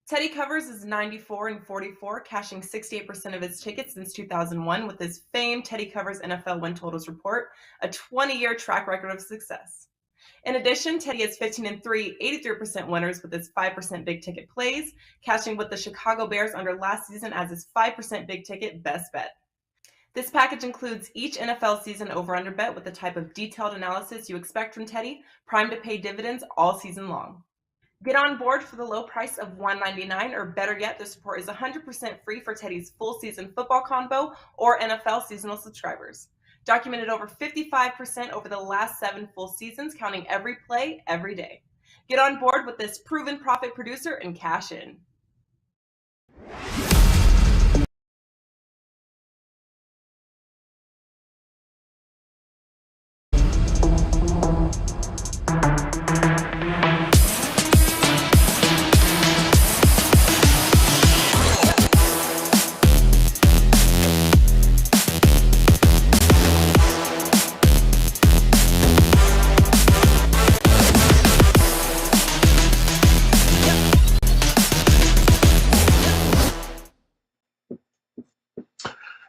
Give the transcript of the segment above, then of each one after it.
Teddy covers is 94-44, cashing 68% of his tickets since 2001 with his famed Teddy Covers NFL win totals report, a 20-year track record of success. In addition, Teddy is 15-3, 83% winners with his 5% big ticket plays, cashing with the Chicago Bears under last season as his 5% big ticket best bet. This package includes each NFL season over-under bet with the type of detailed analysis you expect from Teddy, primed to pay dividends all season long. Get on board for the low price of $1.99, or better yet, the support is 100% free for Teddy's full season football combo or NFL seasonal subscribers. Documented over 55% over the last 7 full seasons, counting every play, every day. Get on board with this proven profit producer and cash in.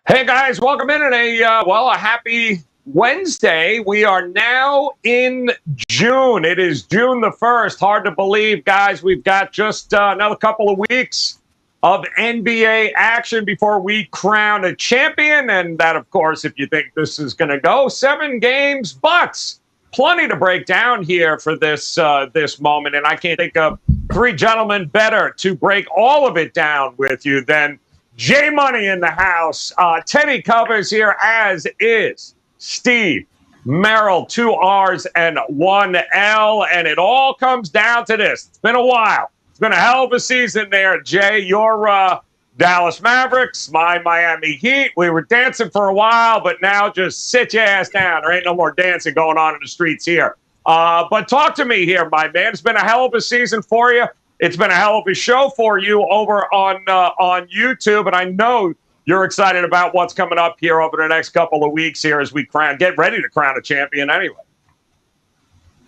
Hey guys, welcome in a happy Wednesday. We are now in June. It is June the 1st. Hard to believe, guys. We've got just another couple of weeks of NBA action before we crown a champion. And that, of course, if you think this is going to go 7 games, but plenty to break down here for this moment. And I can't think of 3 gentlemen better to break all of it down with you than J Money in the house. Teddy covers here, as is Steve Merrill, 2 R's and 1 L. And it all comes down to this. It's been a while. It's been a hell of a season there, Jay. Your Dallas Mavericks, my Miami Heat. We were dancing for a while, but now just sit your ass down. There ain't no more dancing going on in the streets here. But talk to me here, my man. It's been a hell of a season for you. It's been a hell of a show for you over on YouTube, and I know you're excited about what's coming up here over the next couple of weeks here as we get ready to crown a champion anyway.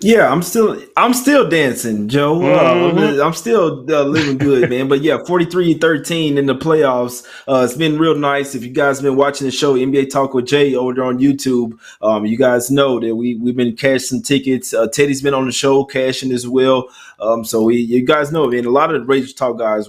Yeah, I'm still dancing, Joe. I'm still living good, man. But yeah, 43-13 in the playoffs. It's been real nice. If you guys have been watching the show, NBA Talk with Jay over there on YouTube, you guys know that we've been cashing tickets. Teddy's been on the show cashing as well. So you guys know, man, a lot of the WagerTalk guys,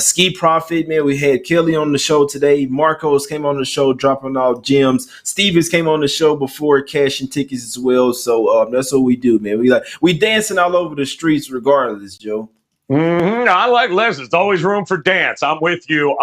Ski Profit, man. We had Kelly on the show today. Marcos came on the show dropping out gems. Stevens came on the show before cashing tickets as well. So that's what we do, man. We dancing all over the streets regardless, Joe. I like listen. There's always room for dance. I'm with you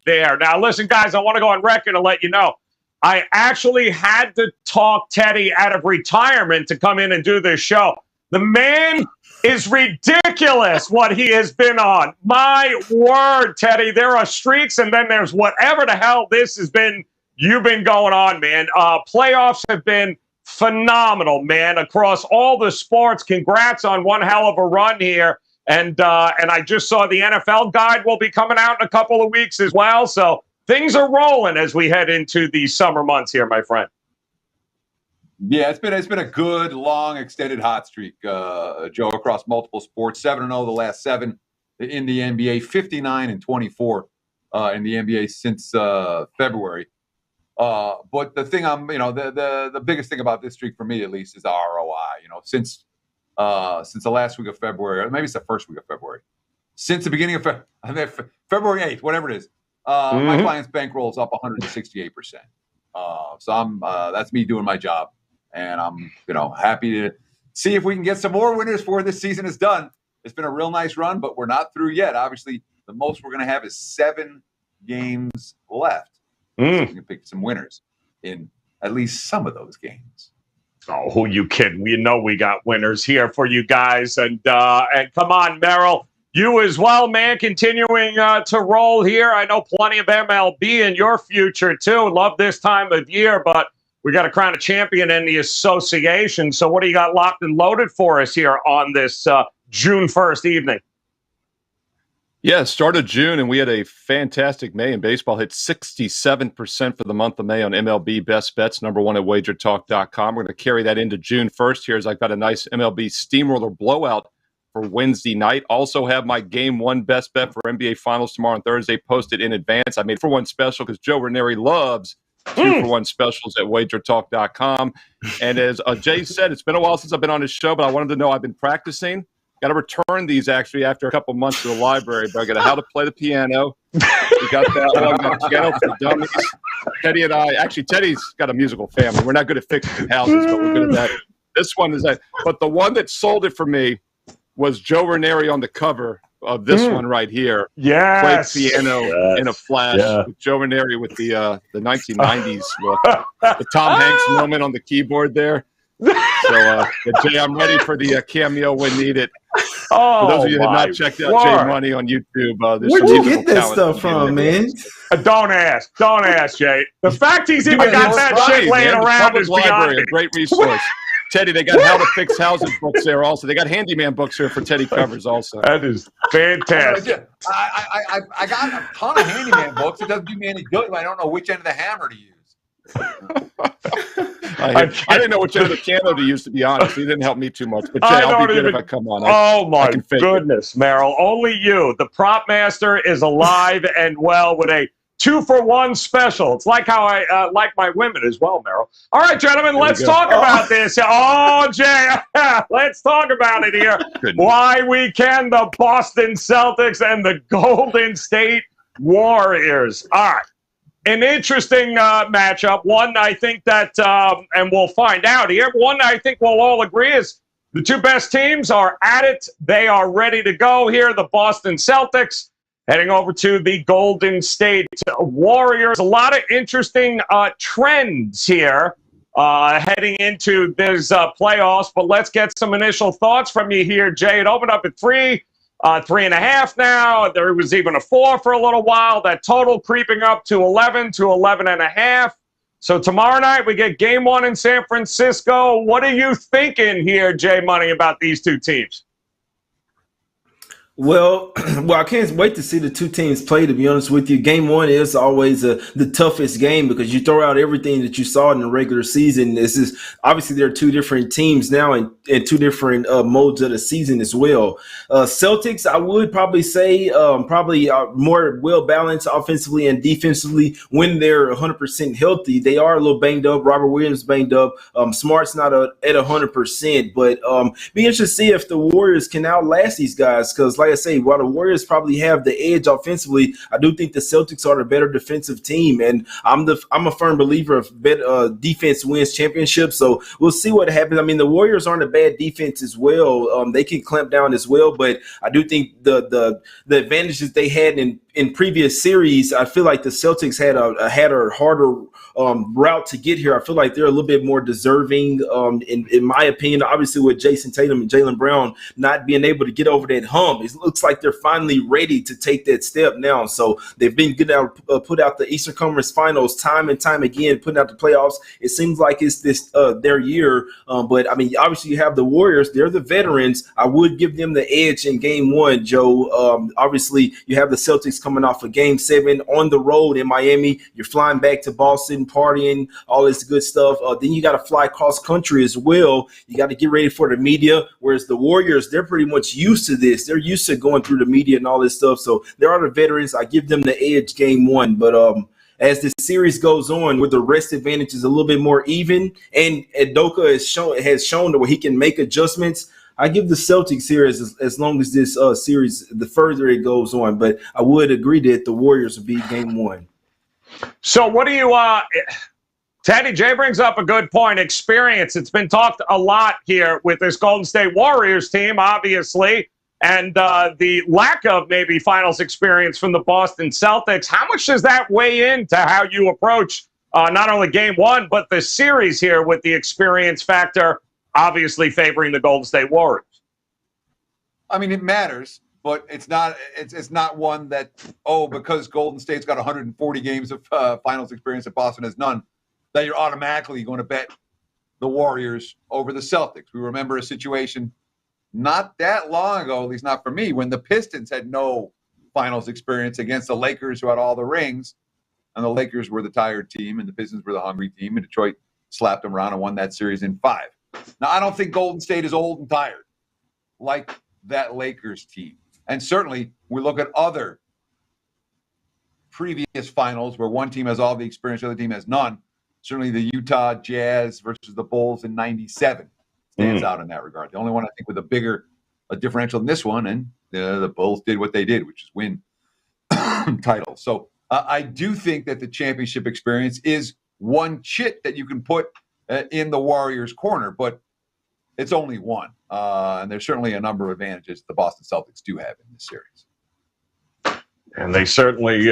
there. Now, listen, guys, I want to go on record and let you know I actually had to talk Teddy out of retirement to come in and do this show. The man is ridiculous what he has been on. My word, Teddy, there are streaks, and then there's whatever the hell this has been. You've been going on, man. Playoffs have been phenomenal, man, across all the sports. Congrats on one hell of a run here. And I just saw the NFL guide will be coming out in a couple of weeks as well. So things are rolling as we head into the summer months here, my friend. Yeah, it's been a good, long, extended hot streak, Joe, across multiple sports. 7-0 the last 7 in the NBA, 59-24 in the NBA since February. But the thing the biggest thing about this streak for me, at least, is the ROI. Since the last week of February, or maybe it's the first week of February, since the beginning of February 8th, whatever it is, my client's bankroll is up 168%. So that's me doing my job. And I'm, happy to see if we can get some more winners before this season is done. It's been a real nice run, but we're not through yet. Obviously, the most we're going to have is 7 games left. So we can pick some winners in at least some of those games. Oh, who you kidding? We know we got winners here for you guys. And come on, Merrill. You as well, man, continuing to roll here. I know plenty of MLB in your future, too. Love this time of year, but we got to crown a champion in the association. So what do you got locked and loaded for us here on this June 1st evening? Yeah, started June, and we had a fantastic May in baseball. Hit 67% for the month of May on MLB Best Bets, number 1 at WagerTalk.com. We're going to carry that into June 1st here as I've got a nice MLB steamroller blowout for Wednesday night. Also have my Game 1 best bet for NBA Finals tomorrow and Thursday posted in advance. I made 4-1 special because Joe Raineri loves 2-for-1 specials at WagerTalk.com. And as Jay said, it's been a while since I've been on his show, but I wanted to know I've been practicing. Got to return these actually after a couple months to the library, but I got How to Play the Piano. We got that one. Got Piano for Dummies. Teddy and I, actually, Teddy's got a musical family. We're not good at fixing houses, but we're good at that. This one is that. But the one that sold it for me was Joe Raineri on the cover of this one right here. Yes. Played piano in a flash with Joe Raineri with the 1990s look. The Tom Hanks moment on the keyboard there. So, Jay, I'm ready for the cameo when needed. For those of you who have not checked out Jay Money on YouTube, where'd you get that stuff from, man? Don't ask, Jay. The fact he's even got that shit laying around is beyond me. A great resource. Teddy, they got How to Fix Houses books there also. They got handyman books here for Teddy covers also. That is fantastic. I got a ton of handyman books. It doesn't do me any good if I don't know which end of the hammer to use. I didn't know which end of the piano to use, to be honest. He didn't help me too much. But Jay, I'll be good if I come on. My goodness, Merrill. Only you. The prop master is alive and well with a 2-for-1 special. It's like how I like my women as well, Merrill. All right, gentlemen, let's talk about this. Oh, Jay, let's talk about it here. Why we can, the Boston Celtics and the Golden State Warriors. All right. An interesting matchup. One, I think that, and we'll find out here, one I think we'll all agree is the two best teams are at it. They are ready to go here. The Boston Celtics heading over to the Golden State Warriors. A lot of interesting trends here heading into this playoffs, but let's get some initial thoughts from you here, Jay. It opened up at 3.5 now. There was even a 4 for a little while. That total creeping up to 11 to 11.5. So tomorrow night we get Game 1 in San Francisco. What are you thinking here, Jay Money, about these two teams? Well, I can't wait to see the two teams play, to be honest with you. Game 1 is always the toughest game because you throw out everything that you saw in the regular season. This is obviously there are two different teams now and two different modes of the season as well. Celtics, I would probably say more well-balanced offensively and defensively when they're 100% healthy. They are a little banged up. Robert Williams banged up. Smart's not at 100%, but be interested to see if the Warriors can outlast these guys because, like I say, while the Warriors probably have the edge offensively, I do think the Celtics are the better defensive team, and I'm a firm believer of defense wins championships. So we'll see what happens. I mean, the Warriors aren't a bad defense as well. They can clamp down as well, but I do think the advantages they had in previous series, I feel like the Celtics had a harder route to get here. I feel like they're a little bit more deserving, in my opinion. Obviously, with Jason Tatum and Jaylen Brown not being able to get over that hump, it looks like they're finally ready to take that step now. So they've been good out, put out the Eastern Conference Finals time and time again, putting out the playoffs. It seems like it's their year. But I mean, obviously, you have the Warriors. They're the veterans. I would give them the edge in Game 1, Joe. Obviously, you have the Celtics coming off of Game 7 on the road in Miami. You're flying back to Boston, partying, all this good stuff. Then you got to fly cross country as well. You got to get ready for the media, whereas the Warriors, they're pretty much used to this. They're used to going through the media and all this stuff. So there are the veterans. I give them the edge Game 1. But as the series goes on, where the rest advantage is a little bit more even, and Udoka has shown where he can make adjustments, I give the Celtics here as long as this series, the further it goes on. But I would agree that the Warriors would be Game 1. So what do you Teddy, Jay brings up a good point. Experience. It's been talked a lot here with this Golden State Warriors team, obviously, and the lack of maybe finals experience from the Boston Celtics. How much does that weigh into how you approach not only Game 1, but the series here with the experience factor obviously favoring the Golden State Warriors? I mean, it matters, but it's not one that, because Golden State's got 140 games of finals experience and Boston has none, that you're automatically going to bet the Warriors over the Celtics. We remember a situation not that long ago, at least not for me, when the Pistons had no finals experience against the Lakers, who had all the rings, and the Lakers were the tired team and the Pistons were the hungry team, and Detroit slapped them around and won that series in 5. Now, I don't think Golden State is old and tired like that Lakers team. And certainly we look at other previous finals where one team has all the experience, the other team has none. Certainly the Utah Jazz versus the Bulls in 97 stands out in that regard. The only one I think with a bigger differential than this one, and the Bulls did what they did, which is win titles. So I do think that the championship experience is one chit that you can put in the Warriors' corner, but it's only one. And there's certainly a number of advantages the Boston Celtics do have in this series. And they certainly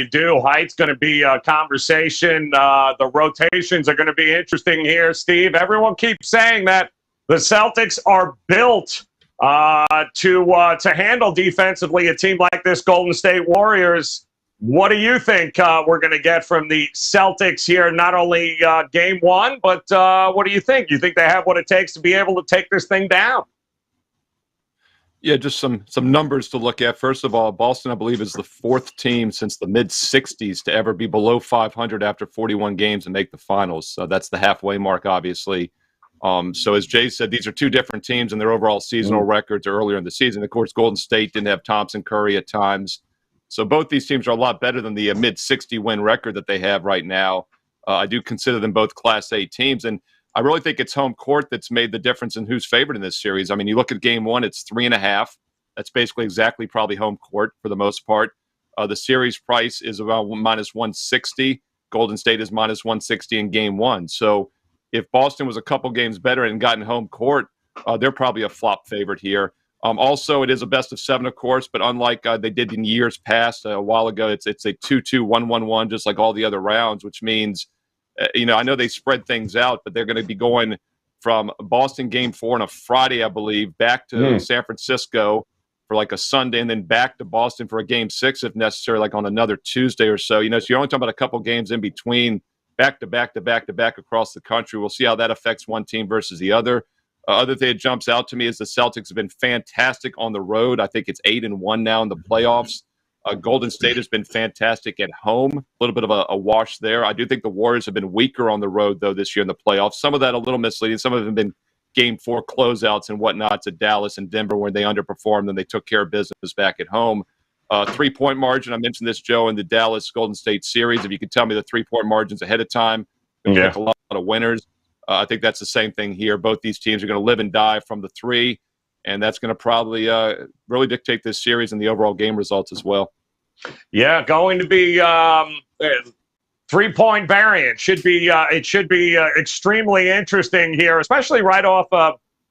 do. Height's going to be a conversation. The rotations are going to be interesting here, Steve. Everyone keeps saying that the Celtics are built to handle defensively a team like this Golden State Warriors. What do you think we're going to get from the Celtics here? Not only game one, but what do you think? You think they have what it takes to be able to take this thing down? Yeah, just some numbers to look at. First of all, Boston, I believe, is the fourth team since the mid-'60s to ever be below 500 after 41 games and make the finals. So that's the halfway mark, obviously. So as Jay said, these are two different teams, and their overall seasonal records are earlier in the season. Of course, Golden State didn't have Thompson, Curry at times. So both these teams are a lot better than the mid-60 win record that they have right now. I do consider them both Class A teams, and I really think it's home court that's made the difference in who's favored in this series. I mean, you look at game one, it's 3.5. That's basically exactly probably home court for the most part. The series price is around minus 160. Golden State is minus 160 in game one. So if Boston was a couple games better and gotten home court, they're probably a flop favorite here. Also, it is a best of 7, of course, but unlike they did in years past, a while ago, it's a 2-2, 1-1-1, just like all the other rounds, which means I know they spread things out, but they're going to be going from Boston game 4 on a Friday, I believe, back to San Francisco for like a Sunday, and then back to Boston for a game 6 if necessary, like on another Tuesday or so. So you're only talking about a couple games in between, back to back to back to back across the country. We'll see how that affects one team versus the other. Other thing that jumps out to me is the Celtics have been fantastic on the road. I think it's 8-1 now in the playoffs. Golden State has been fantastic at home. A little bit of a wash there. I do think the Warriors have been weaker on the road, though, this year in the playoffs. Some of that a little misleading. Some of them have been game 4 closeouts and whatnot to Dallas and Denver where they underperformed and they took care of business back at home. 3-point margin, I mentioned this, Joe, in the Dallas Golden State series. If you could tell me the 3-point margins ahead of time, pick a lot of winners. I think that's the same thing here. Both these teams are going to live and die from the 3. And that's going to probably really dictate this series and the overall game results as well. Yeah, going to be 3-point variant. It should be extremely interesting here, especially right off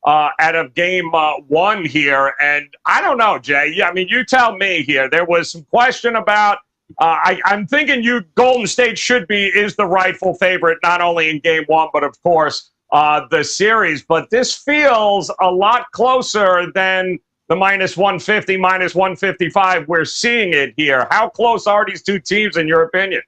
out of game 1 here. And I don't know, Jay. Yeah, I mean, you tell me here. There was some question about. I'm thinking Golden State is the rightful favorite, not only in game 1, but of course. The series, but this feels a lot closer than the minus 150, minus 155. We're seeing it here. How close are these two teams, in your opinion?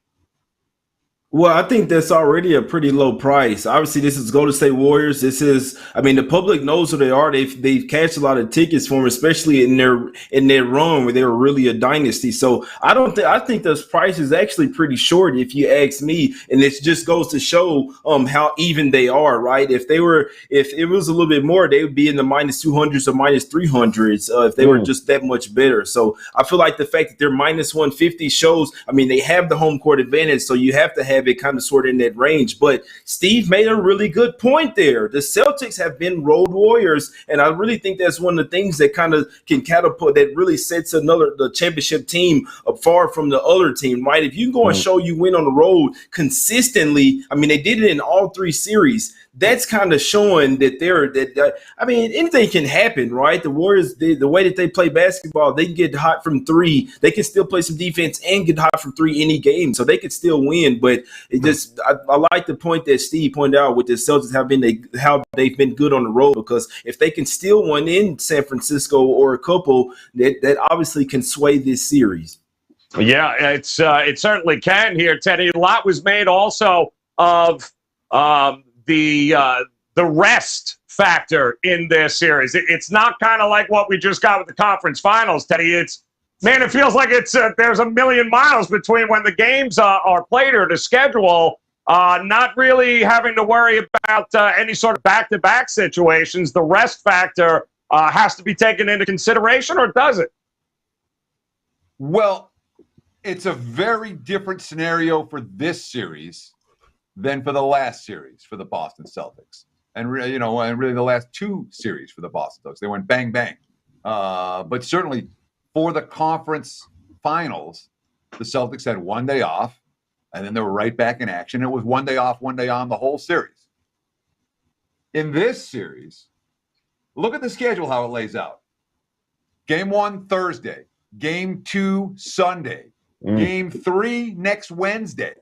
Well, I think that's already a pretty low price. Obviously, this is Golden State Warriors. The public knows who they are. They've cashed a lot of tickets for them, especially in their run where they were really a dynasty. So I think this price is actually pretty short, if you ask me. And it just goes to show how even they are, right? If it was a little bit more, they would be in the minus 200s or minus 300s if they were just that much better. So I feel like the fact that they're minus 150 shows. I mean, they have the home court advantage, so you have to have it kind of sort of in that range. But Steve made a really good point there. The Celtics have been road warriors, and I really think that's one of the things that kind of can catapult, that really sets the championship team far from the other team, right? If you go and show you win on the road consistently, I mean, they did it in all 3 series. That's kind of showing that anything can happen, right? The Warriors, the way that they play basketball, they can get hot from 3. They can still play some defense and get hot from 3 any game, so they could still win. But I like the point that Steve pointed out with the Celtics how they've been good on the road, because if they can steal one in San Francisco or a couple, that obviously can sway this series. Yeah, it certainly can here, Teddy. A lot was made also of the rest factor in this series. It's not kind of like what we just got with the conference finals, Teddy. It feels like there's a million miles between when the games are played or the schedule. Not really having to worry about any sort of back-to-back situations. The rest factor has to be taken into consideration, or does it? Well, it's a very different scenario for this series than for the last series for the Boston Celtics, and really the last two series for the Boston Celtics. They went bang bang, but certainly for the conference finals, the Celtics had one day off, and then they were right back in action. It was one day off, one day on the whole series. In this series, look at the schedule, how it lays out. Game 1, Thursday. Game 2, Sunday. Game 3, next Wednesday.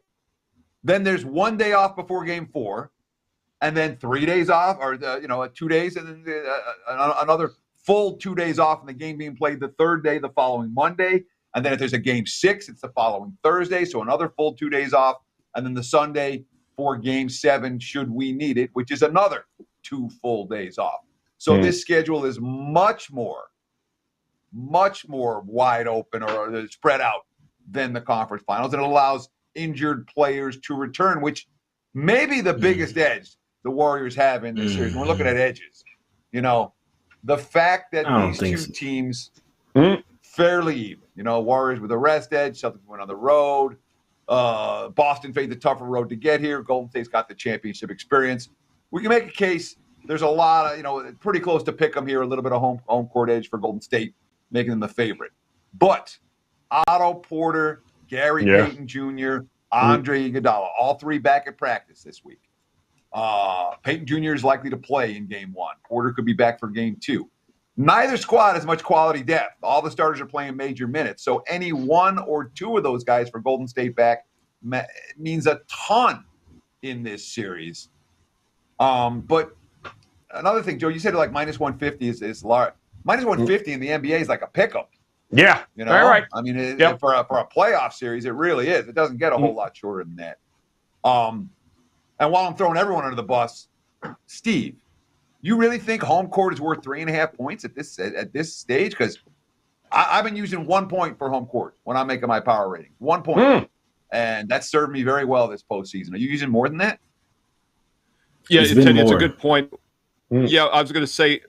Then there's one day off before Game 4, and then 3 days off, or 2 days, and then another full 2 days off, and the game being played the third day, the following Monday. And then if there's a Game 6, it's the following Thursday, so another full 2 days off, and then the Sunday for Game 7, should we need it, which is another 2 full days off. So this schedule is much more wide open or spread out than the conference finals. And it allows injured players to return, which may be the biggest edge the Warriors have in this series. We're looking at edges. The fact that these two teams fairly even. Warriors with a rest edge. Celtics went on the road. Boston faced the tougher road to get here. Golden State's got the championship experience. We can make a case. There's a lot of, pretty close to pick them here. A little bit of home court edge for Golden State, making them the favorite. But Otto Porter, Gary Payton Jr., Andre Iguodala, all three back at practice this week. Payton Jr. is likely to play in Game 1. Porter could be back for Game 2. Neither squad has much quality depth. All the starters are playing major minutes. So any one or two of those guys for Golden State back means a ton in this series. But another thing, Joe, you said like minus 150 is large. Minus 150 in the NBA is like a pickup. Yeah, all right. I mean, for a playoff series, it really is. It doesn't get a whole lot shorter than that. And while I'm throwing everyone under the bus, Steve, you really think home court is worth 3.5 points at this stage? Because I've been using 1 point for home court when I'm making my power rating. 1 point. And that served me very well this postseason. Are you using more than that? Yeah, Teddy, it's a good point. Yeah, I was going to say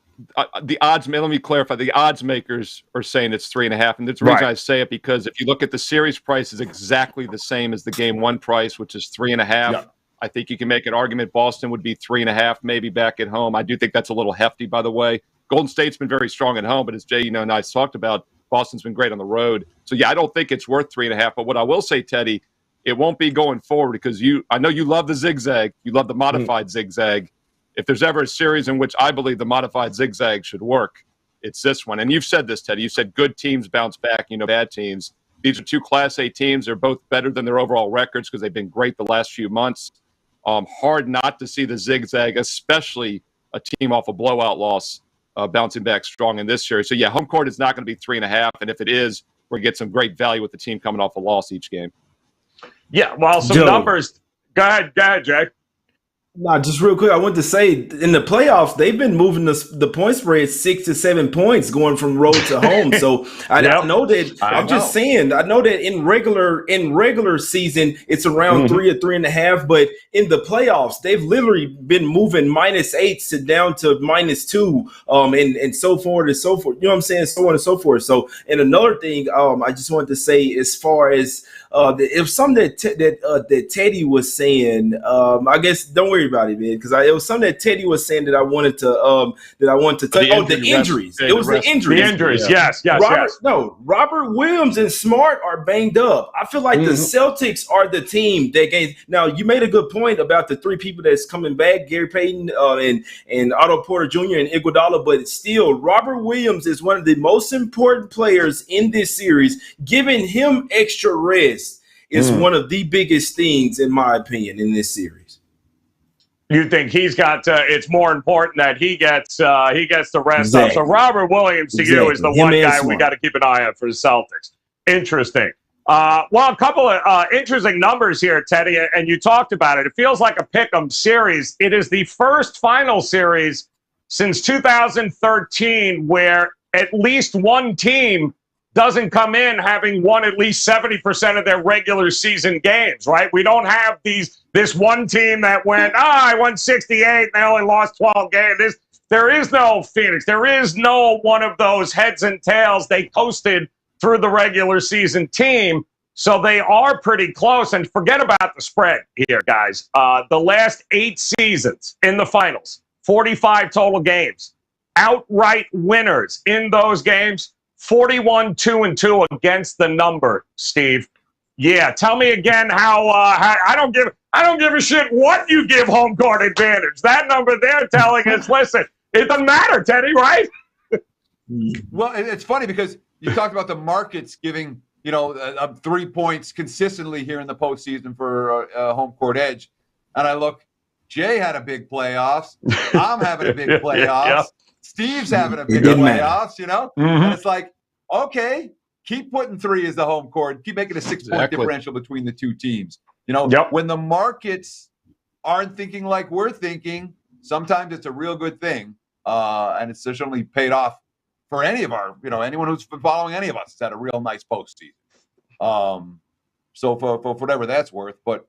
the odds. Let me clarify. The odds makers are saying it's 3.5, and the reason I say it because if you look at the series price, is exactly the same as the Game 1 price, which is 3.5. Yeah. I think you can make an argument Boston would be 3.5, maybe back at home. I do think that's a little hefty, by the way. Golden State's been very strong at home, but as Jay, and I talked about, Boston's been great on the road. So yeah, I don't think it's worth 3.5. But what I will say, Teddy, it won't be going forward because I know you love the zigzag, you love the modified zigzag. If there's ever a series in which I believe the modified zigzag should work, it's this one. And you've said this, Teddy. You said good teams bounce back, bad teams. These are two Class A teams. They're both better than their overall records because they've been great the last few months. Hard not to see the zigzag, especially a team off a blowout loss bouncing back strong in this series. So, yeah, home court is not going to be 3.5. And if it is, we're going to get some great value with the team coming off a loss each game. Yeah, well, some numbers. Go ahead, Jay. No, just real quick, I want to say in the playoffs they've been moving the point spread 6 to 7 points going from road to home. So I know that I'm just saying I know that in regular season it's around 3 or 3.5, but in the playoffs they've literally been moving -8 to down to -2, and so forth and so forth. You know what I'm saying? So on and so forth. So and another thing, I just wanted to say as far as it was something that Teddy was saying. I guess don't worry about it, man, because it was something that Teddy was saying that I wanted to touch. The injuries. It was the injuries. The injuries. Yes. No, Robert Williams and Smart are banged up. I feel like the Celtics are the team that gains. Now you made a good point about the three people that's coming back: Gary Payton and Otto Porter Jr. and Iguodala. But still, Robert Williams is one of the most important players in this series. Giving him extra rest is one of the biggest things, in my opinion, in this series. You think he's got? It's more important that he gets the rest up. So Robert Williams to you is the one guy we got to keep an eye on for the Celtics. Interesting. Well, a couple of interesting numbers here, Teddy, and you talked about it. It feels like a pick'em series. It is the first final series since 2013 where at least one team doesn't come in having won at least 70% of their regular season games, right? We don't have these this one team that went, I won 68 and they only lost 12 games. There is no Phoenix. There is no one of those heads and tails. They coasted through the regular season team. So they are pretty close. And forget about the spread here, guys. The last 8 seasons in the finals, 45 total games. Outright winners in those games, 41-2-2 against the number, Steve. Yeah, tell me again how I don't give a shit what you give home court advantage. That number they're telling us, listen, it doesn't matter, Teddy, right? Well, it's funny because you talked about the markets giving 3 points consistently here in the postseason for home court edge, and I look. Jay had a big playoffs. I'm having a big playoffs. Yeah. Steve's having a big playoffs. And it's like, okay, keep putting 3 as the home court. Keep making a 6-point differential between the two teams. When the markets aren't thinking like we're thinking, sometimes it's a real good thing, and it's certainly paid off for any of our, anyone who's been following any of us. It's had a real nice postseason. So for whatever that's worth, but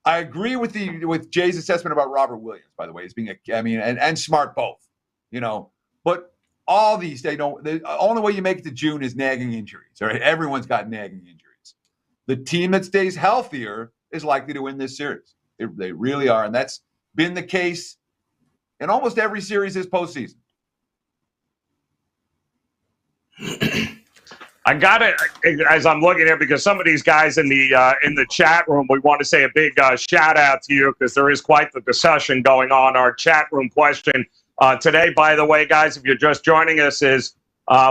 I agree with Jay's assessment about Robert Williams. By the way, as being and Smart both. But all these, the only way you make it to June is nagging injuries. All right, everyone's got nagging injuries. The team that stays healthier is likely to win this series. They really are, and that's been the case in almost every series this postseason. I got it as I'm looking here because some of these guys in the chat room, we want to say a big shout out to you because there is quite the discussion going on. Our chat room question today, by the way, guys, if you're just joining us, is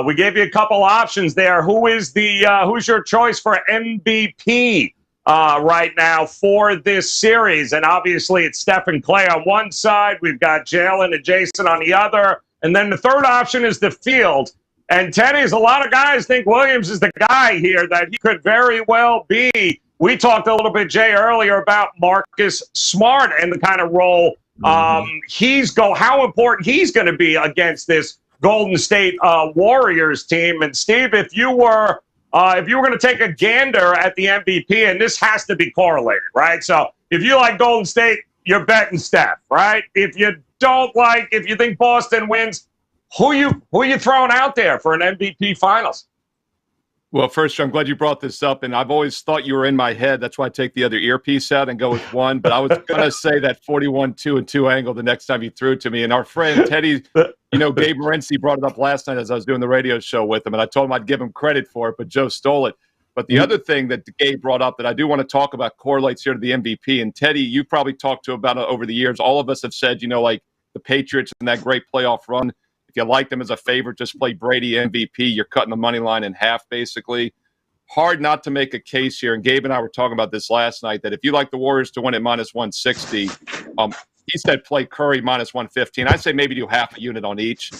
we gave you a couple options there. Who's your choice for MVP right now for this series? And obviously it's Steph and Clay on one side. We've got Jalen and Jason on the other. And then the third option is the field. And Teddy's, a lot of guys think Williams is the guy here, that he could very well be. We talked a little bit, Jay, earlier about Marcus Smart and the kind of role how important he's going to be against this Golden State Warriors team. And Steve, if you were going to take a gander at the MVP, and this has to be correlated, right? So if you like Golden State, you're betting Steph, right? If you think Boston wins, who you throwing out there for an MVP Finals? Well, first, I'm glad you brought this up, and I've always thought you were in my head. That's why I take the other earpiece out and go with one. But I was going to say that 41-2-2 angle the next time you threw it to me. And our friend Teddy, Gabe Morency brought it up last night as I was doing the radio show with him, and I told him I'd give him credit for it, but Joe stole it. But the other thing that Gabe brought up that I do want to talk about correlates here to the MVP. And Teddy, you probably talked to about it over the years. All of us have said, like the Patriots and that great playoff run. If you like them as a favorite, just play Brady MVP. You're cutting the money line in half, basically. Hard not to make a case here. And Gabe and I were talking about this last night, that if you like the Warriors to win at -160, he said play Curry -115. I'd say maybe do half a unit on each.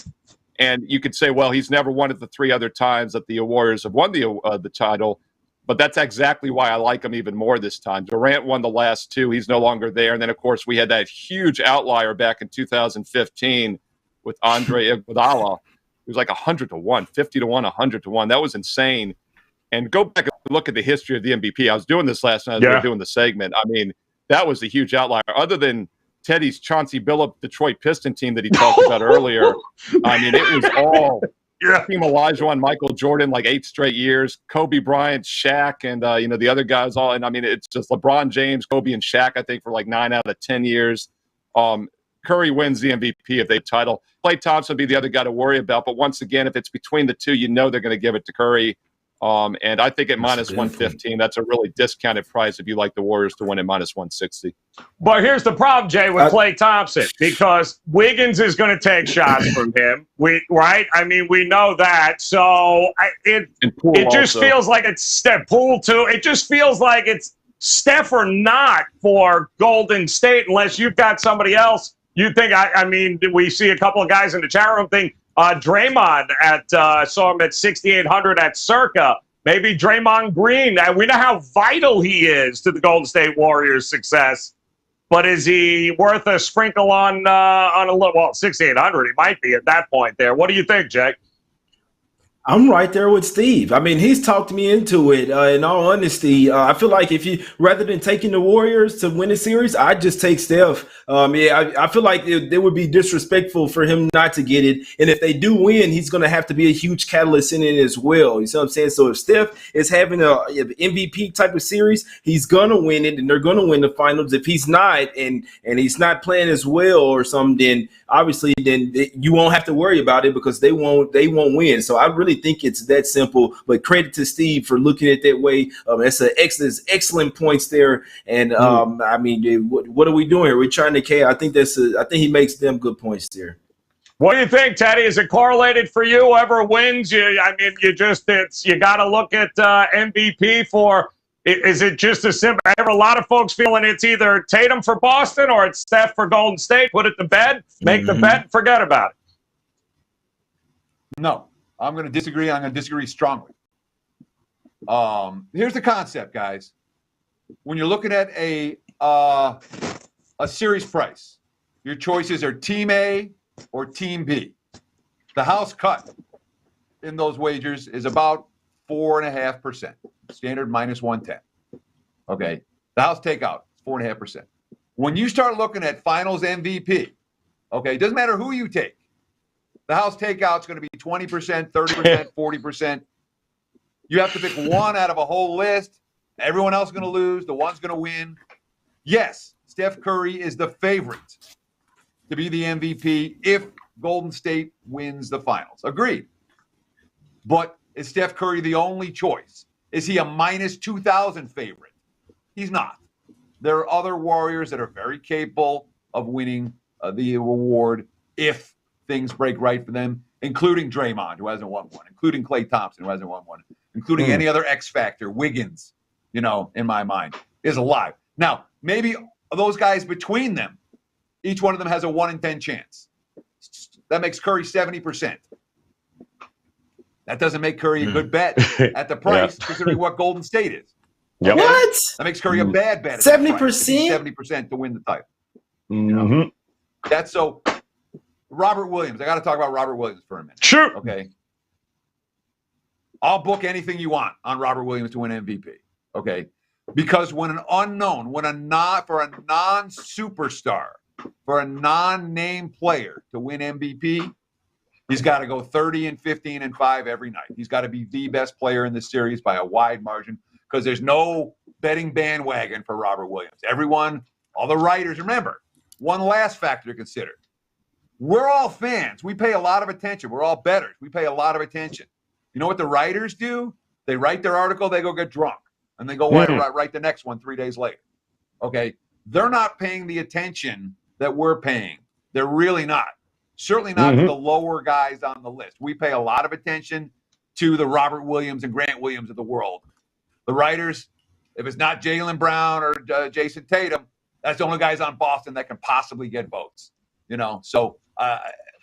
And you could say, well, he's never won it the 3 other times that the Warriors have won the title. But that's exactly why I like him even more this time. Durant won the last 2. He's no longer there. And then, of course, we had that huge outlier back in 2015 with Andre Iguodala. It was like 100-1, 50-1, 100-1. That was insane. And go back and look at the history of the MVP. I was doing this last night as we were doing the segment. I mean, that was a huge outlier. Other than Teddy's Chauncey Billups Detroit Piston team that he talked about earlier, I mean, it was all Team Olajuwon, Michael Jordan, like 8 straight years. Kobe Bryant, Shaq, and the other guys all. And I mean, it's just LeBron James, Kobe, and Shaq. I think for like 9 out of 10 years. Curry wins the MVP if they title. Klay Thompson would be the other guy to worry about. But once again, if it's between the two, they're going to give it to Curry. And I think at -115, that's a really discounted price if you like the Warriors to win at -160. But here's the problem, Jay, with Klay Thompson, because Wiggins is going to take shots from him. We know that. So it just feels like it's Steph Poole too. It just feels like it's Steph or not for Golden State, unless you've got somebody else. You think, we see a couple of guys in the chat room think Draymond saw him at 6,800 at Circa. Maybe Draymond Green. We know how vital he is to the Golden State Warriors' success. But is he worth a sprinkle on a little? Well, 6,800 he might be at that point there. What do you think, Jake? I'm right there with Steve. I mean, he's talked me into it. In all honesty, I feel like if you rather than taking the Warriors to win a series, I'd just take Steph. I feel like it would be disrespectful for him not to get it. And if they do win, he's going to have to be a huge catalyst in it as well. You see what I'm saying? So if Steph is having a MVP type of series, he's going to win it, and they're going to win the finals. If he's not, and he's not playing as well or something, then obviously then you won't have to worry about it because they won't win. So I really think it's that simple. But credit to Steve for looking at it that way. That's excellent points there. And I mean, what are we doing here? We're trying to. I think he makes them good points there. What do you think, Teddy? Is it correlated for you? Whoever wins, you got to look at MVP for. Is it just a simple? I have a lot of folks feeling it's either Tatum for Boston or it's Steph for Golden State. Put it to bed, make the bet, and forget about it. No, I'm going to disagree. I'm going to disagree strongly. Here's the concept, guys. When you're looking at a series price, your choices are Team A or Team B. The house cut in those wagers is about 4.5%. Standard minus 110. Okay. The house takeout, 4.5%. When you start looking at finals MVP, okay, it doesn't matter who you take. The house takeout is going to be 20%, 30%, 40%. You have to pick one out of a whole list. Everyone else is going to lose. The one's going to win. Yes, Steph Curry is the favorite to be the MVP if Golden State wins the finals. Agreed. But is Steph Curry the only choice? Is he a minus 2,000 favorite? He's not. There are other Warriors that are very capable of winning the award if things break right for them, including Draymond, who hasn't won one, including Klay Thompson, who hasn't won one, including any other X factor, Wiggins, in my mind, is alive. Now, maybe those guys between them, each one of them has a 1 in 10 chance. That makes Curry 70%. That doesn't make Curry a good bet at the price, considering what Golden State is. Yep. Okay? What? That makes Curry a bad bet. 70%? 70% to win the title. Mm-hmm. That's so. Robert Williams. I got to talk about Robert Williams for a minute. Sure. Okay. I'll book anything you want on Robert Williams to win MVP. Okay. Because when an unknown, for a non-superstar, for a non-name player to win MVP, he's got to go 30 and 15 and 5 every night. He's got to be the best player in the series by a wide margin because there's no betting bandwagon for Robert Williams. Everyone, all the writers, remember, one last factor to consider. We're all fans. We pay a lot of attention. We're all bettors. We pay a lot of attention. You know what the writers do? They write their article, they go get drunk, and they go write the next one 3 days later. Okay? They're not paying the attention that we're paying. They're really not. Certainly not to the lower guys on the list. We pay a lot of attention to the Robert Williams and Grant Williams of the world. The writers, if it's not Jaylen Brown or Jason Tatum, that's the only guys on Boston that can possibly get votes. So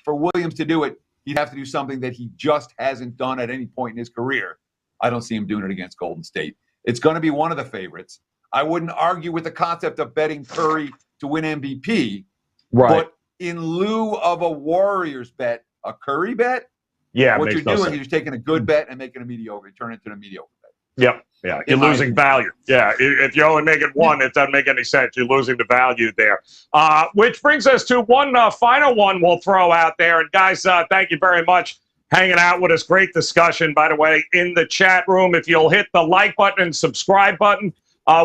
for Williams to do it, he'd have to do something that he just hasn't done at any point in his career. I don't see him doing it against Golden State. It's going to be one of the favorites. I wouldn't argue with the concept of betting Curry to win MVP. Right. But in lieu of a Warriors bet, a Curry bet, what you're doing is you're taking a good bet and making a mediocre, turn it into a mediocre bet. Yep. Yeah, you're losing value. Yeah, if you're only making one, it doesn't make any sense. You're losing the value there. Which brings us to one final one we'll throw out there. And guys, thank you very much hanging out with us. Great discussion, by the way, in the chat room. If you'll hit the like button and subscribe button,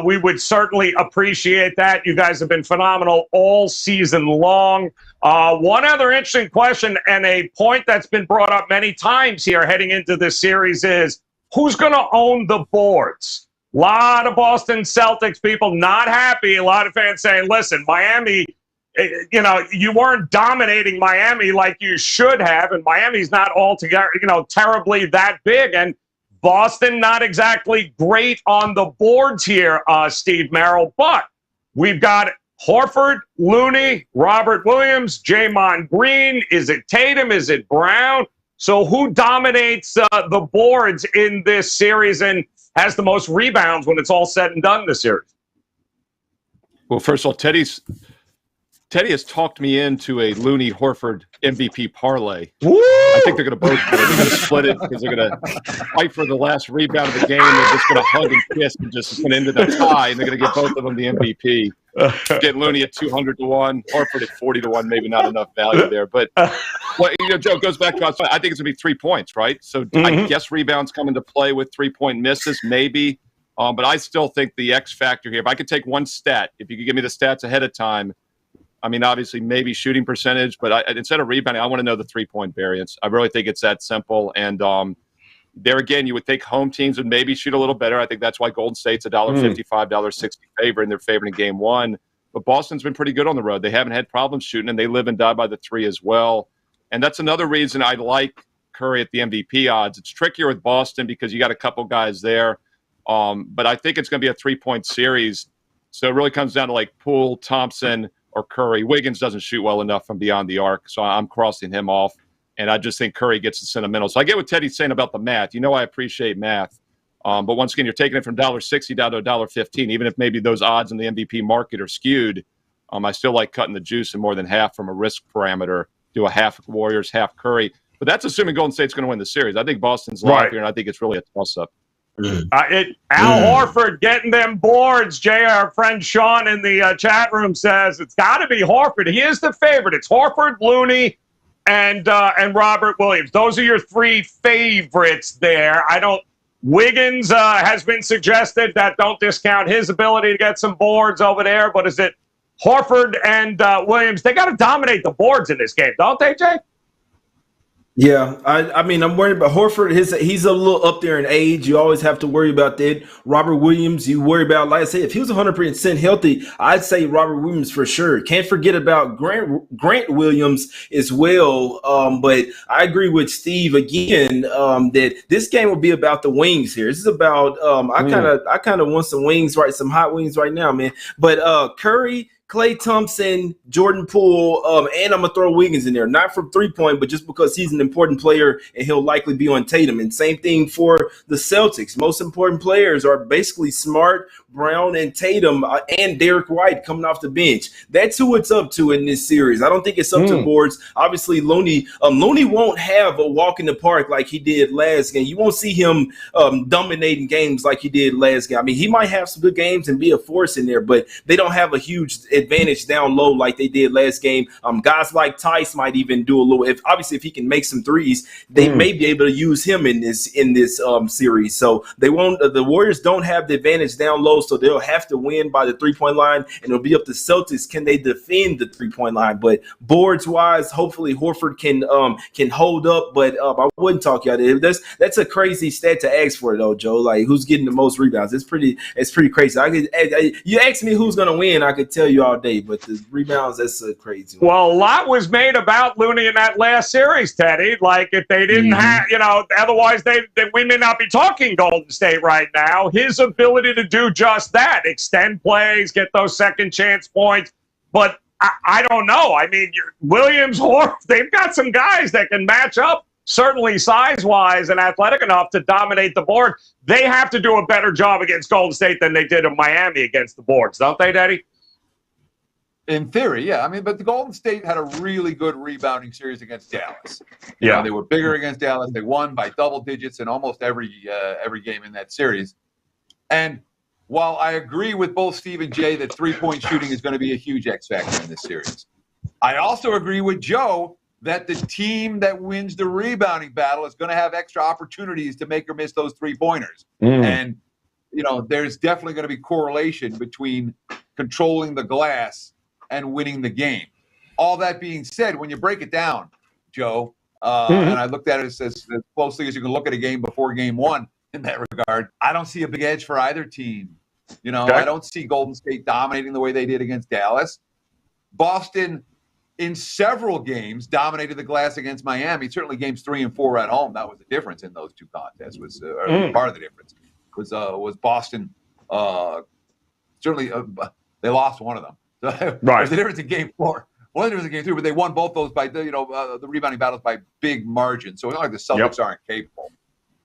we would certainly appreciate that. You guys have been phenomenal all season long. One other interesting question and a point that's been brought up many times here heading into this series is, who's going to own the boards? A lot of Boston Celtics people not happy. A lot of fans saying, listen, Miami, you weren't dominating Miami like you should have, and Miami's not altogether, terribly that big. And Boston not exactly great on the boards here, Steve Merrill. But we've got Horford, Looney, Robert Williams, Draymond Green. Is it Tatum? Is it Brown? So who dominates the boards in this series and has the most rebounds when it's all said and done this series? Well, first of all, Teddy's Teddy has talked me into a Looney Horford MVP parlay. Woo! I think they're going to both do it. They're going to split it because they're going to fight for the last rebound of the game. They're just going to hug and kiss and just going to end in a tie, and they're going to get both of them the MVP. Get Looney at 200-1, Horford at 40-1. Maybe not enough value there, but Joe, goes back to us. I think it's going to be 3 points, right? So I guess rebounds come into play with 3-point misses, maybe. But I still think the X factor here. If I could take one stat, if you could give me the stats ahead of time. I mean, obviously, maybe shooting percentage, but instead of rebounding, I want to know the 3-point variance. I really think it's that simple. And there again, you would think home teams would maybe shoot a little better. I think that's why Golden State's $1.55, $1.60 favorite, and they're favored in game one. But Boston's been pretty good on the road. They haven't had problems shooting, and they live and die by the three as well. And that's another reason I like Curry at the MVP odds. It's trickier with Boston because you got a couple guys there. But I think it's going to be a 3-point series. So it really comes down to like Poole, Thompson, or Curry. Wiggins doesn't shoot well enough from beyond the arc, so I'm crossing him off. And I just think Curry gets the sentimental. So I get what Teddy's saying about the math. I appreciate math. But once again, you're taking it from $1.60 down to $1.15, even if maybe those odds in the MVP market are skewed. I still like cutting the juice in more than half from a risk parameter. Do a half Warriors, half Curry. But that's assuming Golden State's going to win the series. I think Boston's locked here, and I think it's really a toss-up. Al Horford getting them boards. Jay, our friend Sean in the chat room says it's got to be Horford. He is the favorite. It's Horford, Looney, and Robert Williams. Those are your three favorites there. Wiggins has been suggested. That don't discount his ability to get some boards over there. But is it Horford and Williams? They got to dominate the boards in this game, don't they, Jay? Yeah, I mean, I'm worried about Horford. He's a little up there in age. You always have to worry about that. Robert Williams, you worry about, like I said, if he was 100% healthy, I'd say Robert Williams for sure. Can't forget about Grant Williams as well. But I agree with Steve again that this game will be about the wings here. This is about I kind of want some wings, right? Some hot wings right now, man. But Curry, Klay Thompson, Jordan Poole, and I'm going to throw Wiggins in there. Not from 3-point, but just because he's an important player and he'll likely be on Tatum. And same thing for the Celtics. Most important players are basically Smart, Brown, and Tatum, and Derek White coming off the bench. That's who it's up to in this series. I don't think it's up to boards. Obviously, Looney won't have a walk in the park like he did last game. You won't see him dominating games like he did last game. I mean, he might have some good games and be a force in there, but they don't have a huge advantage down low like they did last game. Guys like Tice might even do a little. If he can make some threes, they may be able to use him in this series. So they won't. The Warriors don't have the advantage down low, so they'll have to win by the 3-point line, and it'll be up to Celtics. Can they defend the 3-point line? But boards wise, hopefully Horford can hold up. But I wouldn't talk you out of it. That's a crazy stat to ask for though, Joe. Like who's getting the most rebounds? It's pretty crazy. You ask me who's gonna win, I could tell you all day, but the rebounds, that's a crazy one. Well, a lot was made about Looney in that last series, Teddy. Like if they didn't have, otherwise we may not be talking Golden State right now. His ability to do just that, extend plays, get those second chance points. But I don't know. I mean, Williams, they've got some guys that can match up, certainly size-wise and athletic enough to dominate the board. They have to do a better job against Golden State than they did in Miami against the boards, don't they, Teddy? In theory, yeah. I mean, but the Golden State had a really good rebounding series against Dallas. They were bigger against Dallas. They won by double digits in almost every game in that series. And while I agree with both Steve and Jay that 3-point shooting is going to be a huge X factor in this series, I also agree with Joe that the team that wins the rebounding battle is going to have extra opportunities to make or miss those 3-pointers. And, there's definitely going to be correlation between controlling the glass and winning the game. All that being said, when you break it down, Joe, and I looked at it as closely as you can look at a game before game one in that regard, I don't see a big edge for either team. I don't see Golden State dominating the way they did against Dallas. Boston, in several games, dominated the glass against Miami. Certainly games 3 and 4 at home. That was the difference in those two contests. Part of the difference was Boston. Certainly, they lost one of them. Right. There's a difference in game 4. One difference in game 3, but they won both those by the rebounding battles by big margins. So it's not like the Celtics aren't capable.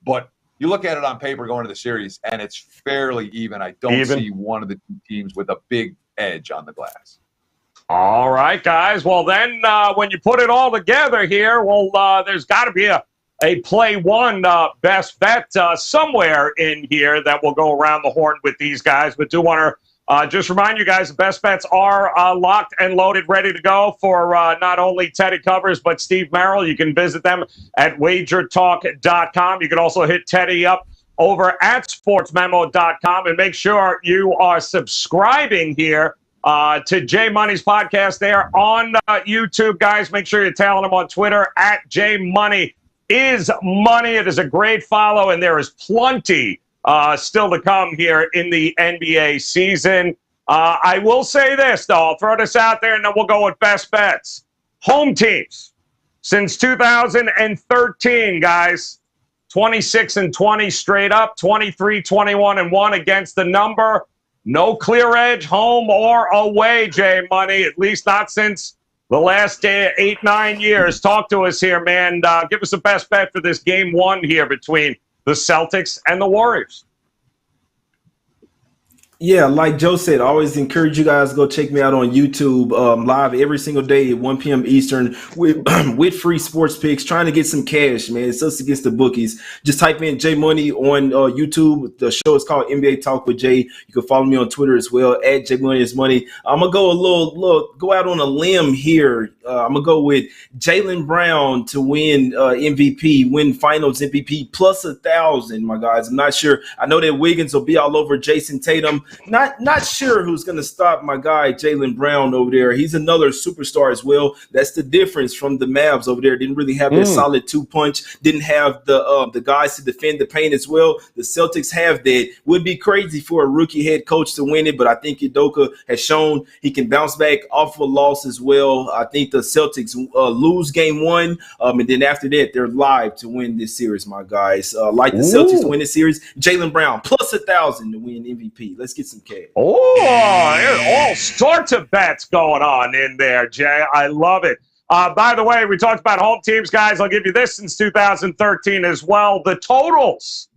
But you look at it on paper going into the series, and it's fairly even. I don't see one of the two teams with a big edge on the glass. All right, guys. Well, then when you put it all together here, there's got to be a play one best bet somewhere in here that will go around the horn with these guys. But do want to just remind you guys, the best bets are locked and loaded, ready to go for not only Teddy Covers, but Steve Merrill. You can visit them at WagerTalk.com. You can also hit Teddy up over at SportsMemo.com, and make sure you are subscribing here to Jay Money's podcast there on YouTube. Guys, make sure you're telling him on Twitter at Jay Money is Money. It is a great follow, and there is plenty still to come here in the NBA season. I will say this, though. I'll throw this out there, and then we'll go with best bets. Home teams since 2013, guys. 26-20 straight up, 23-21-1 against the number. No clear edge, home or away, Jay Money, at least not since the last 8-9 years. Talk to us here, man. Give us the best bet for this game one here between the Celtics and the Warriors. Yeah, like Joe said, I always encourage you guys to go check me out on YouTube live every single day at 1 p.m. Eastern with free sports picks, trying to get some cash, man. It's us against the bookies. Just type in Jay Money on YouTube. The show is called NBA Talk with Jay. You can follow me on Twitter as well, at Jay Money is Money. I'm going to go go out on a limb here. I'm going to go with Jaylen Brown to win MVP, win finals MVP, plus 1,000, my guys. I'm not sure. I know that Wiggins will be all over Jason Tatum. Not sure who's going to stop my guy Jaylen Brown over there. He's another superstar as well. That's the difference from the Mavs over there. Didn't really have that solid two-punch. Didn't have the guys to defend the paint as well. The Celtics have that. Would be crazy for a rookie head coach to win it, but I think Udoka has shown he can bounce back off a loss as well. I think the Celtics lose game one, and then after that, they're live to win this series, my guys. Like the Celtics to win this series, Jaylen Brown plus 1,000 to win MVP. Let's get some cash. All sorts of bets going on in there, Jay. I love it. By the way, we talked about home teams, guys. I'll give you this since 2013 as well. The totals.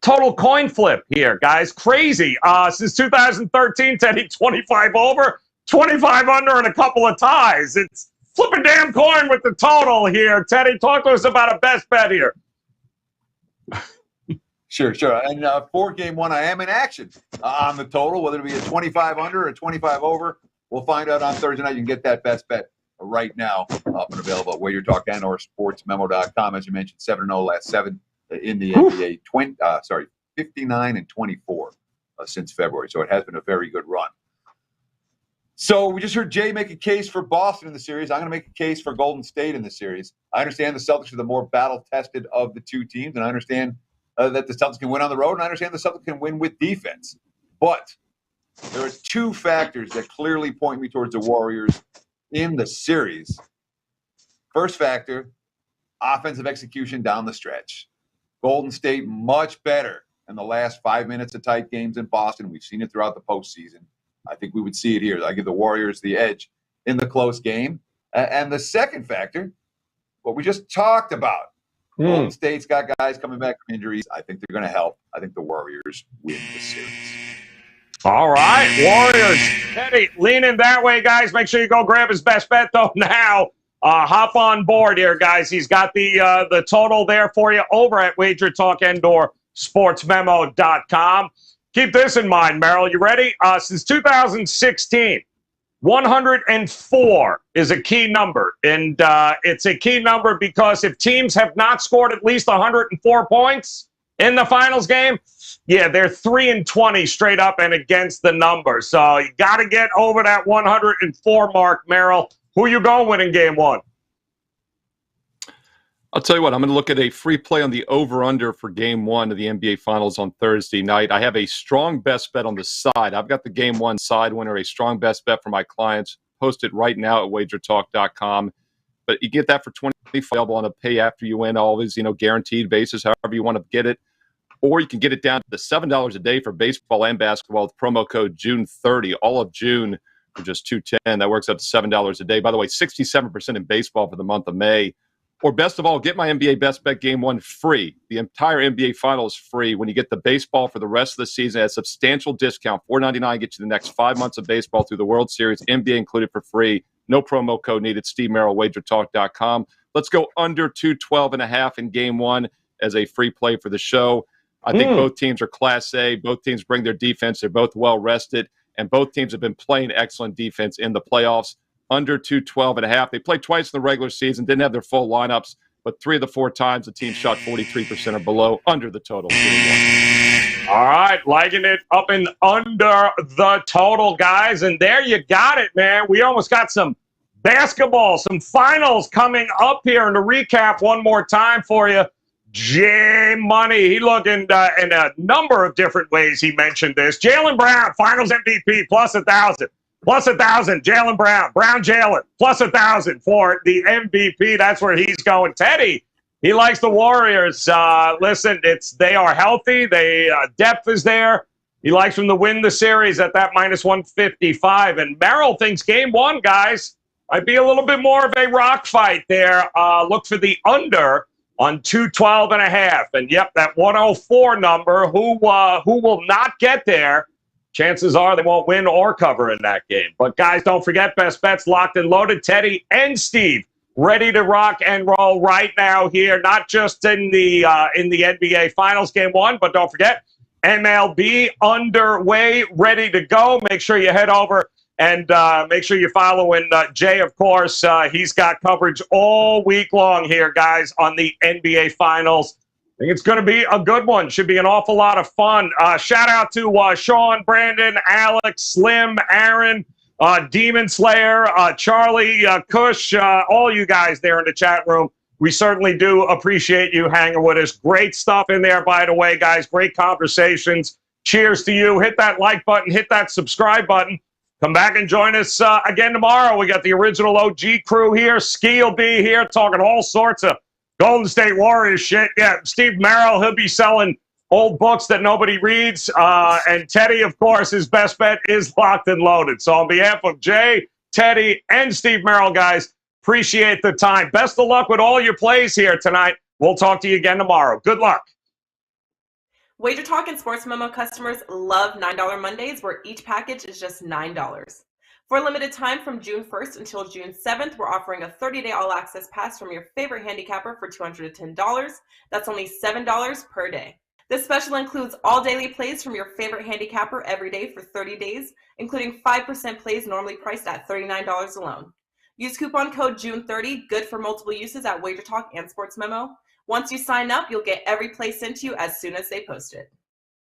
Total coin flip here, guys. Crazy. Since 2013, Teddy, 25 over, 25 under, and a couple of ties. It's flipping damn coin with the total here. Teddy, talk to us about a best bet here. Sure. And for game one, I am in action on the total, whether it be a 25 under or a 25 over. We'll find out on Thursday night. You can get that best bet right now up and available at WagerTalk and or SportsMemo.com. As you mentioned, 7-0 last 7 in the NBA. 59-24 since February. So it has been a very good run. So we just heard Jay make a case for Boston in the series. I'm going to make a case for Golden State in the series. I understand the Celtics are the more battle-tested of the two teams, and I understand that the Celtics can win on the road, and I understand the Celtics can win with defense. But there are two factors that clearly point me towards the Warriors in the series. First factor, offensive execution down the stretch. Golden State much better in the last 5 minutes of tight games in Boston. We've seen it throughout the postseason. I think we would see it here. I give the Warriors the edge in the close game. And the second factor, what we just talked about. Golden State's got guys coming back from injuries. I think they're going to help. I think the Warriors win the series. All right, Warriors. Teddy, leaning that way, guys. Make sure you go grab his best bet, though, now. Hop on board here, guys. He's got the total there for you over at WagerTalk and or SportsMemo.com. Keep this in mind, Merrill. You ready? Since 2016, 104 is a key number, and it's a key number because if teams have not scored at least 104 points in the finals game, yeah, they're 3-20 straight up and against the number. So you got to get over that 104 mark, Merrill. Who you going with in game one? I'll tell you what, I'm going to look at a free play on the over-under for game one of the NBA Finals on Thursday night. I have a strong best bet on the side. I've got the game one side winner, a strong best bet for my clients. Post it right now at WagerTalk.com. But you get that for $25 on a pay after you win, always, guaranteed basis, however you want to get it. Or you can get it down to $7 a day for baseball and basketball with promo code June30, all of June for just $210. That works up to $7 a day. By the way, 67% in baseball for the month of May. Or best of all, get my NBA Best Bet Game 1 free. The entire NBA Finals free when you get the baseball for the rest of the season at a substantial discount. $4.99 gets you the next 5 months of baseball through the World Series. NBA included for free. No promo code needed. Steve Merrill, WagerTalk.com. Let's go under 212.5 in Game 1 as a free play for the show. I think both teams are Class A. Both teams bring their defense. They're both well-rested. And both teams have been playing excellent defense in the playoffs. Under 212.5. They played twice in the regular season, didn't have their full lineups, but 3 of the 4 times the team shot 43% or below under the total. All right, liking it up and under the total, guys. And there you got it, man. We almost got some basketball, some finals coming up here. And to recap one more time for you, J Money, he looked in a number of different ways he mentioned this. Jaylen Brown, finals MVP, plus 1,000. Plus 1,000, Jaylen Brown. Jaylen, plus 1,000 for the MVP. That's where he's going. Teddy, he likes the Warriors. Listen, they are healthy. Depth is there. He likes them to win the series at that minus 155. And Merrill thinks Game 1, guys, might be a little bit more of a rock fight there. Look for the under on 212.5. And yep, that 104 number. Who will not get there? Chances are they won't win or cover in that game. But, guys, don't forget, Best Bets locked and loaded. Teddy and Steve ready to rock and roll right now here, not just in the NBA Finals Game 1, but don't forget, MLB underway, ready to go. Make sure you head over and make sure you're following Jay, of course. He's got coverage all week long here, guys, on the NBA Finals. I think it's going to be a good one. Should be an awful lot of fun. Shout out to Sean, Brandon, Alex, Slim, Aaron, Demon Slayer, Charlie, Kush, all you guys there in the chat room. We certainly do appreciate you hanging with us. Great stuff in there, by the way, guys. Great conversations. Cheers to you. Hit that like button. Hit that subscribe button. Come back and join us again tomorrow. We got the original OG crew here. Ski will be here talking all sorts of Golden State Warriors shit. Yeah, Steve Merrill, he'll be selling old books that nobody reads. And Teddy, of course, his best bet is locked and loaded. So on behalf of Jay, Teddy, and Steve Merrill, guys, appreciate the time. Best of luck with all your plays here tonight. We'll talk to you again tomorrow. Good luck. WagerTalk and Sports Memo customers love $9 Mondays, where each package is just $9. For a limited time from June 1st until June 7th, we're offering a 30-day all-access pass from your favorite handicapper for $210. That's only $7 per day. This special includes all daily plays from your favorite handicapper every day for 30 days, including 5% plays normally priced at $39 alone. Use coupon code June30, good for multiple uses at WagerTalk and Sports Memo. Once you sign up, you'll get every play sent to you as soon as they post it.